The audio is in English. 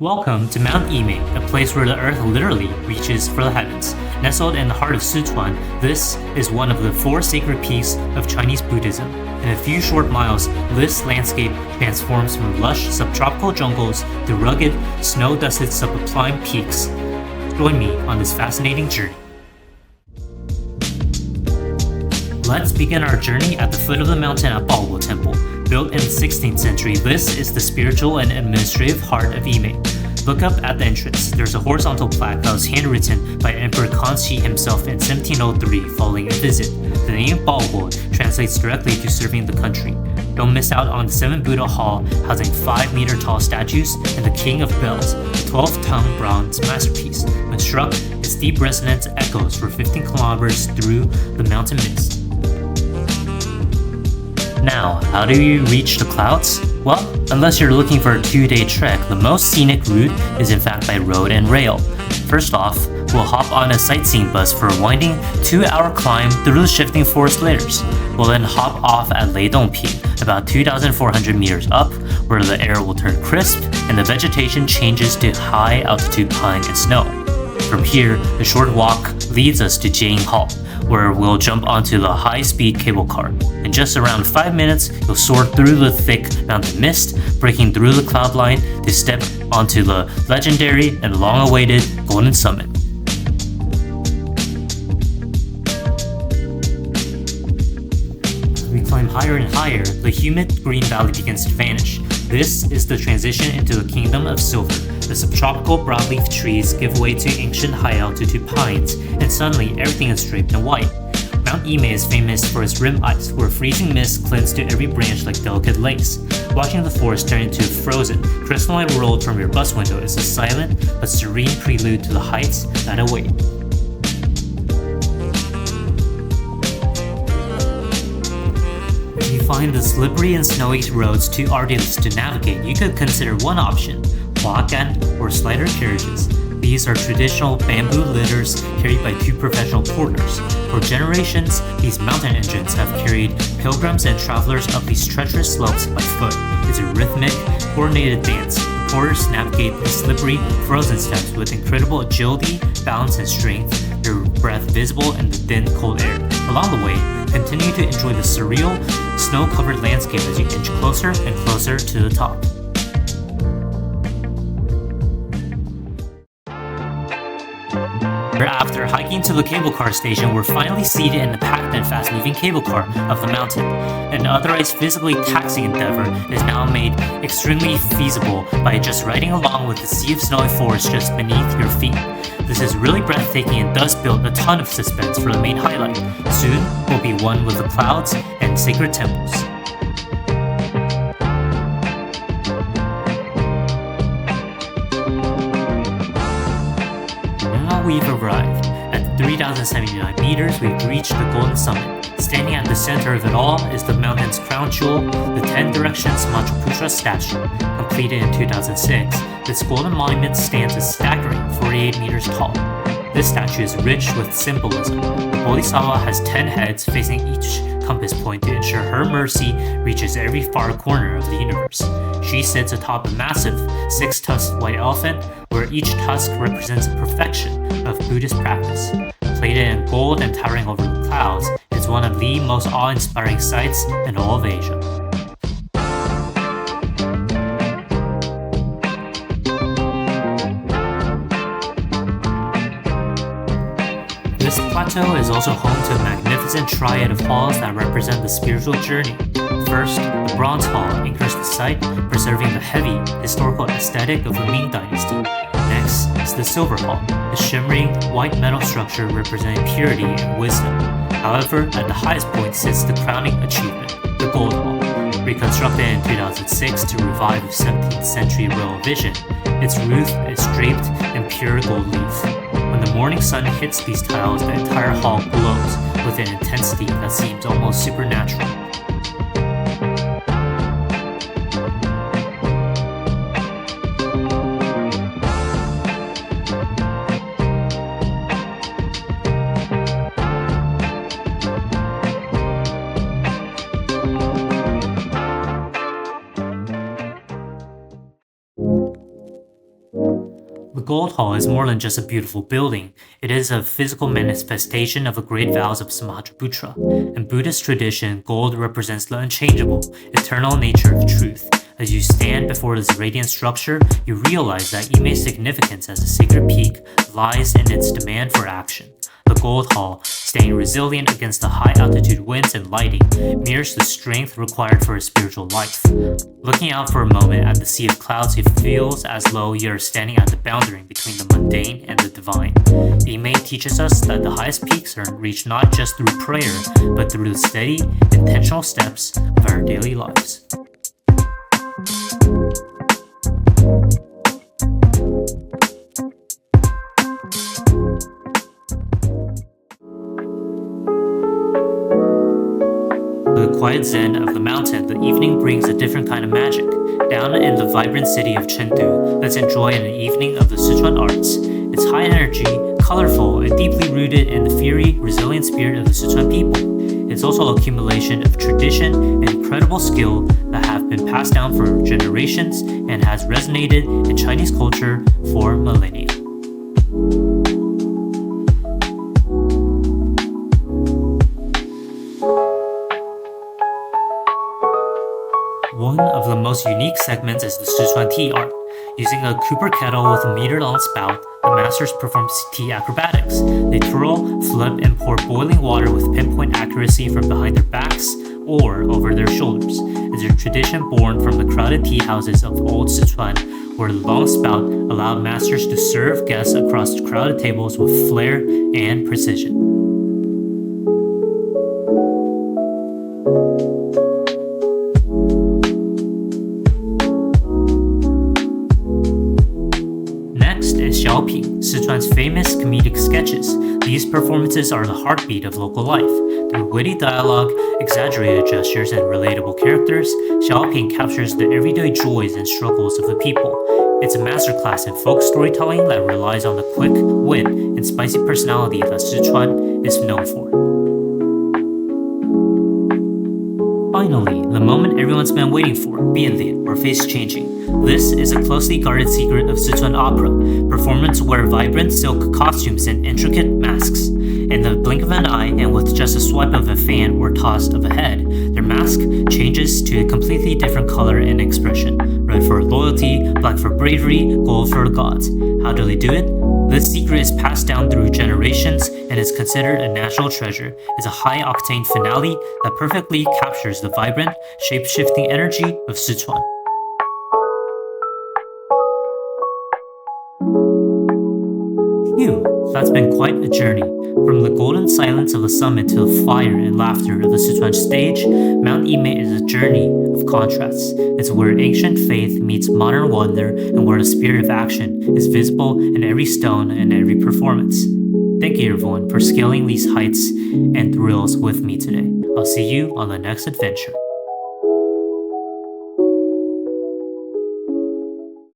Welcome to Mount Emei, a place where the earth literally reaches for the heavens. Nestled in the heart of Sichuan, this is one of the four sacred peaks of Chinese Buddhism. In a few short miles, this landscape transforms from lush subtropical jungles to rugged, snow-dusted subalpine peaks. Join me on this fascinating journey. Let's begin our journey at the foot of the mountain at Baoguo Temple. Built in the 16th century, this is the spiritual and administrative heart of Emei. Look up at the entrance. There's a horizontal plaque that was handwritten by Emperor Kangxi himself in 1703 following a visit. The name Baoguo translates directly to serving the country. Don't miss out on the 7 Buddha Hall, housing 5-meter tall statues, and the King of Bells, a 12-ton bronze masterpiece. When struck, its deep resonance echoes for 15 kilometers through the mountain mist. Now, how do you reach the clouds? Well, unless you're looking for a 2-day trek, the most scenic route is in fact by road and rail. First off, we'll hop on a sightseeing bus for a winding 2-hour climb through the shifting forest layers. We'll then hop off at Leidong Peak, about 2,400 meters up, where the air will turn crisp and the vegetation changes to high-altitude pine and snow. From here, the short walk leads us to Jiaying Hall, where we'll jump onto the high-speed cable car. In just around 5 minutes, you'll soar through the thick mountain mist, breaking through the cloud line to step onto the legendary and long-awaited Golden Summit. As we climb higher and higher, the humid green valley begins to vanish. This is the transition into the kingdom of silver. The subtropical broadleaf trees give way to ancient high-altitude pines, and suddenly everything is draped in white. Mount Emei is famous for its rim ice, where freezing mist clings to every branch like delicate lace. Watching the forest turn into a frozen, crystalline world from your bus window is a silent but serene prelude to the heights that await. If you find the slippery and snowy roads too arduous to navigate, you could consider one option: huagan or slider carriages. These are traditional bamboo litters carried by 2 professional porters. For generations, these mountain engines have carried pilgrims and travelers up these treacherous slopes by foot. It's a rhythmic, coordinated dance. The porters navigate the slippery, frozen steps with incredible agility, balance, and strength, their breath visible in the thin, cold air. Along the way, continue to enjoy the surreal, snow-covered landscape as you inch closer and closer to the top. After hiking to the cable car station, we're finally seated in the packed and fast-moving cable car of the mountain. An otherwise physically taxing endeavor is now made extremely feasible by just riding along with the sea of snowy forest just beneath your feet. This is really breathtaking and does build a ton of suspense for the main highlight. Soon, we'll be one with the clouds and sacred temples. We've arrived. At 3,079 meters, we've reached the Golden Summit. Standing at the center of it all is the mountain's crown jewel, the 10 Directions Mantra Putra statue. Completed in 2006, this golden monument stands a staggering 48 meters tall. This statue is rich with symbolism. The Bodhisattva has 10 heads facing each compass point to ensure her mercy reaches every far corner of the universe. She sits atop a massive 6-tusked white elephant, where each tusk represents a perfection of Buddhist practice. Plated in gold and towering over the clouds, it's one of the most awe-inspiring sights in all of Asia. This plateau is also home to a magnificent triad of halls that represent the spiritual journey. First, the Bronze Hall anchors the site, preserving the heavy, historical aesthetic of the Ming Dynasty. Next is the Silver Hall, a shimmering, white metal structure representing purity and wisdom. However, at the highest point sits the crowning achievement, the Gold Hall. Reconstructed in 2006 to revive a 17th century royal vision, its roof is draped in pure gold leaf. When the morning sun hits these tiles, the entire hall glows with an intensity that seems almost supernatural. The Gold Hall is more than just a beautiful building. It is a physical manifestation of the great vows of Samatraputra. In Buddhist tradition, gold represents the unchangeable, eternal nature of truth. As you stand before this radiant structure, you realize that Emei's significance as a sacred peak lies in its demand for action. The Gold Hall, staying resilient against the high-altitude winds and lighting, mirrors the strength required for a spiritual life. Looking out for a moment at the sea of clouds, it feels as though you're standing at the boundary between the mundane and the divine. Emei teaches us that the highest peaks are reached not just through prayer, but through the steady, intentional steps of our daily lives. The quiet zen of the mountain, the evening brings a different kind of magic. Down in the vibrant city of Chengdu, let's enjoy an evening of the Sichuan arts. It's high energy, colorful, and deeply rooted in the fiery, resilient spirit of the Sichuan people. It's also an accumulation of tradition and incredible skill that have been passed down for generations and has resonated in Chinese culture for millennia. One of the most unique segments is the Sichuan tea art. Using a cooper kettle with a meter-long spout, the masters perform tea acrobatics. They twirl, flip, and pour boiling water with pinpoint accuracy from behind their backs or over their shoulders. It's a tradition born from the crowded tea houses of old Sichuan, where the long spout allowed masters to serve guests across crowded tables with flair and precision. Sichuan's famous comedic sketches. These performances are the heartbeat of local life. Through witty dialogue, exaggerated gestures, and relatable characters, Xiaoping captures the everyday joys and struggles of the people. It's a masterclass in folk storytelling that relies on the quick wit and spicy personality that Sichuan is known for. Finally, the moment everyone's been waiting for, Bianlian, or face changing. This is a closely guarded secret of Sichuan opera. Performers wear vibrant silk costumes and intricate masks. In the blink of an eye, and with just a swipe of a fan or toss of a head, their mask changes to a completely different color and expression. Red for loyalty, black for bravery, gold for the gods. How do they do it? This secret is passed down through generations and is considered a national treasure. It's a high-octane finale that perfectly captures the vibrant, shape-shifting energy of Sichuan. Phew, that's been quite a journey. From the golden silence of the summit to the fire and laughter of the Sichuan stage, Mount Emei is a journey of contrasts. It's where ancient faith meets modern wonder and where the spirit of action is visible in every stone and every performance. Thank you everyone for scaling these heights and thrills with me today. I'll see you on the next adventure.